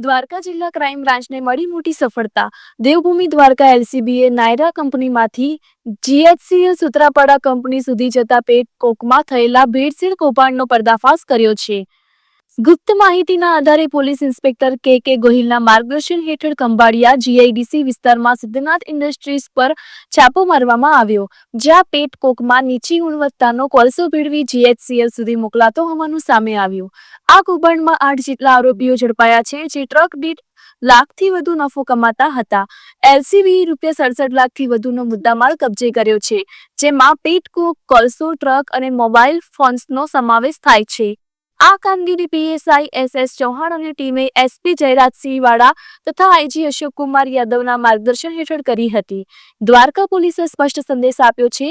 દ્વારકા જિલ્લા ક્રાઇમ બ્રાન્ચને મળી મોટી સફળતા। દેવભૂમિ દ્વારકા એલસીબીએ નાયરા કંપનીમાંથી જીએચસીએલ સૂત્રાપાડા કંપની સુધી જતા પેટકોકમાં થયેલા ભેળસેળ કૌભાંડનો પર્દાફાશ કર્યો છે। ગુપ્ત માહિતીના આધારે પોલીસ ઇન્સ્પેક્ટર કે ગોહિલના માર્ગદર્શન હેઠળ ખંભાળિયા જીઆઈડીસી વિસ્તારમાં સિદ્ધનાથ ઇન્ડસ્ટ્રીઝ પર છાપો મારવામાં આવ્યો, જ્યાં પેટકોકમાં નીચી ગુણવત્તાનો કોલસો ભેળવી જીએચસીએલ સુધી મોકલાતો હોવાનું સામે આવ્યું। આ કૌભાંડમાં 8 જેટલા આરોપીઓ ઝડપાયા છે, જે ટ્રક દીઠ લાખથી વધુ નફો કમાતા હતા। એલસીબીએ ₹67 લાખથી વધુનો મુદ્દામાલ કબજે કર્યો છે, જેમાં પેટકોક, કોલસો, ટ્રક અને મોબાઈલ ફોન્સનો સમાવેશ થાય છે। આ કામગીરી પીએસઆઈ SS ચૌહાણ અને ટીમે એસપી જયરાજસિંહ વાડા તથા આઈજી અશોક કુમાર યાદવના માર્ગદર્શન હેઠળ કરી હતી। દ્વારકા પોલીસે સ્પષ્ટ સંદેશ આપ્યો છે,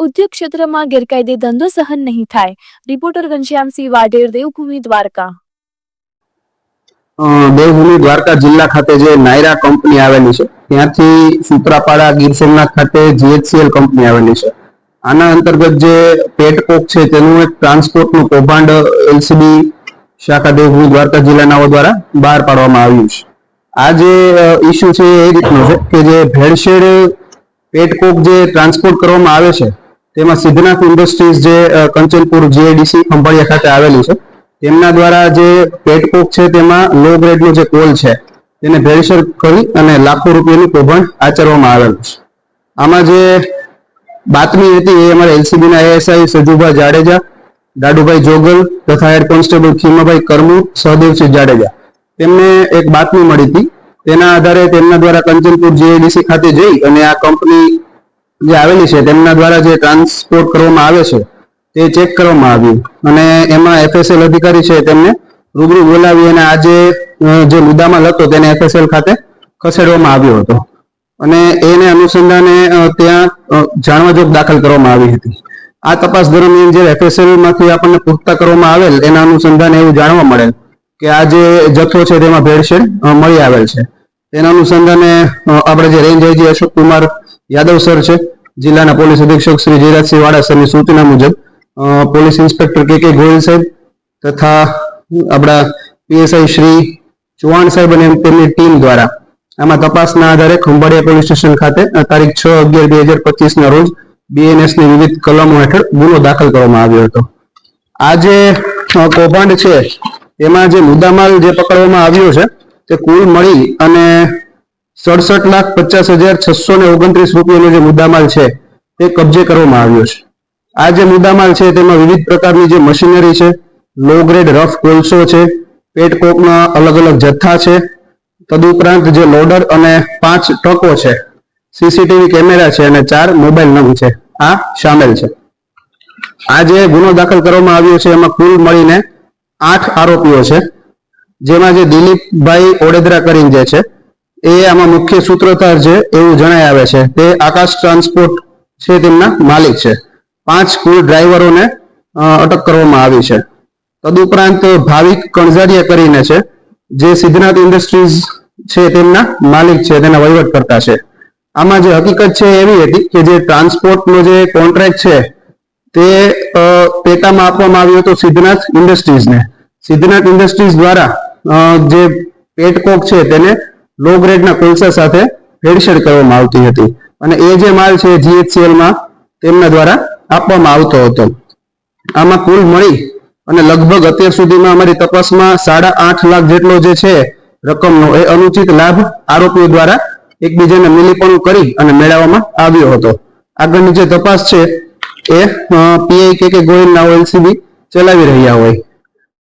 ઉદ્યોગ ક્ષેત્રમાં ગેરકાયદે ધંધો સહન નહીં થાય। રિપોર્ટર ઘનશ્યામસિંહ વાઢેર, દેવભૂમિ દ્વારકા। દેવભૂમિ દ્વારકા જિલ્લા ખાતે જે નાયરા કંપની આવેલી છે, ત્યાંથી સૂત્રાપાડા ગીર સોમનાથ ખાતે જીએચસીએલ કંપની આવેલી છે। આના અંતર્ગત જે પેટકોક છે તેનું એક ટ્રાન્સપોર્ટનું કૌભાંડ એલસીબી શાખા દેવભૂમિ દ્વારકા જિલ્લાના દ્વારા બહાર પાડવામાં આવ્યું છે। આ જે ઇસ્યુ છે એ રીતનો છે કે જે ભેળસેળ પેટકોક જે ટ્રાન્સપોર્ટ કરવામાં આવે છે તેમાં સિદ્ધનાથ ઇન્ડસ્ટ્રીઝ જે કંચનપુર જીઆઈડીસી ખંભાળિયા ખાતે આવેલી છે, તેમના દ્વારા જે પેટકોક છે તેમાં લો ગ્રેડનો જે કોલ છે તેને ભેળસેળ કરી અને લાખો રૂપિયાનું કૌભાંડ આચરવામાં આવેલું છે। આમાં જે બાતમી હતી એ અમારા એલસીબીના એએસઆઈ સજુભાઈ જાડેજા, દાડુભાઈ જોગલ તથા હેડ કોન્સ્ટેબલ ખીમાભાઈ કરમુ, સહદેવસિંહ જાડેજા તેમને એક બાતમી મળી હતી। તેના આધારે તેમના દ્વારા કંચનપુર જીઆઈડીસી ખાતે જઈ અને આ કંપની જે આવેલી છે તેમના દ્વારા જે ટ્રાન્સપોર્ટ કરવામાં આવે છે તે ચેક કરવામાં આવ્યું અને એમાં એફએસએલ અધિકારી છે તેમને રૂબરૂ બોલાવી અને આ જે મુદ્દામાલ હતો તેને એફએસએલ ખાતે ખસેડવામાં આવ્યો હતો અને એને અનુસંધાને ત્યાં જાણવાજોગ દાખલ કરવામાં આવી હતી। આ તપાસ દરમિયાન જે એફએસએલ માંથી આપણને પૂછતા કરવામાં આવેલ એના અનુસંધાને એવું જાણવા મળેલ કે આ જે જથ્થો છે તેમાં ભેળસેળ મળી આવેલ છે। તેના અનુસંધાને આપણે જે range IG Ashok Kumar Yadav sir છે, જિલ્લાના પોલીસ અધિક્ષક શ્રી જયરાજસિંહ વાડા સરની સૂચના મુજબ પોલીસ ઇન્સ્પેક્ટર કે ગોહિલ સાહેબ તથા આપણા પીએસઆઈ શ્રી ચૌહાણ સાહેબ અને તેમની ટીમ દ્વારા આમાં તપાસના આધારે ખંભાળિયા પોલીસ સ્ટેશન ખાતે તારીખ 6/11/2025 ના રોજ બીએનએસ ની વિવિધ કલમો હેઠળ ગુનો દાખલ કરવામાં આવ્યો હતો। આ જે કૌભાંડ છે તેમાં જે મુદ્દામાલ જે પકડવામાં આવ્યો છે તે કુલ મળી અને 67,50,629 રૂપિયાનો જે મુદ્દામાલ છે તે કબજે કરવામાં આવ્યો છે। આ જે મુદ્દામાલ છે તેમાં વિવિધ પ્રકારની જે મશીનરી છે, લો ગ્રેડ રફ કોલસો છે, પેટકોકના અલગ અલગ જથ્થા છે, તદુપરાંત જે લોડર અને 5 ટ્રકો છે, સીસીટીવી કેમેરા છે અને 4 મોબાઈલ નંગ છે, આ શામેલ છે। આ જે ગુનો દાખલ કરવામાં આવ્યો છે એમાં કુલ મળીને 8 આરોપીઓ છે, જેમાં જે દિલીપભાઈ ઓડેદરા કરીને જે છે એ આમાં મુખ્ય સૂત્રધાર છે એવું જણાય આવે છે। તે આકાશ ટ્રાન્સપોર્ટ છે તેમના માલિક છે। 5 કુલ ડ્રાઈવરોને અટક કરવામાં આવી છે। તદુપરાંત ભાવિક કણઝારિયા કરીને છે જે સિદ્ધનાથ ઇન્ડસ્ટ્રીઝ છે તેમના માલિક છે, તેના વહીવટકર્તા છે। આમાં જે હકીકત છે એવી હતી કે જે ટ્રાન્સપોર્ટનો જે કોન્ટ્રાક્ટ છે તે પેટામાં આપવામાં આવ્યો હતો સિદ્ધનાથ ઇન્ડસ્ટ્રીઝને। સિદ્ધનાથ ઇન્ડસ્ટ્રીઝ દ્વારા જે પેટકોક છે તેને લો ગ્રેડના કોલસા સાથે ભેળસેળ કરવામાં આવતી હતી અને એ જે માલ છે જીએચસીએલ માં તેમના દ્વારા આપવામાં આવતો હતો। આમાં કુલ મળી અને લગભગ અત્યાર સુધીમાં અમારી તપાસમાં 8.5 લાખ જેટલો જે છે રકમનો એ અનુચિત લાભ આરોપીઓ દ્વારા એકબીજાને મિલીપણું કરી અને મેળવવામાં આવ્યો હતો। આગળની જે તપાસ છે એ પીઆઈ કે ગોહિલના એલસીબી ચલાવી રહ્યા હોય।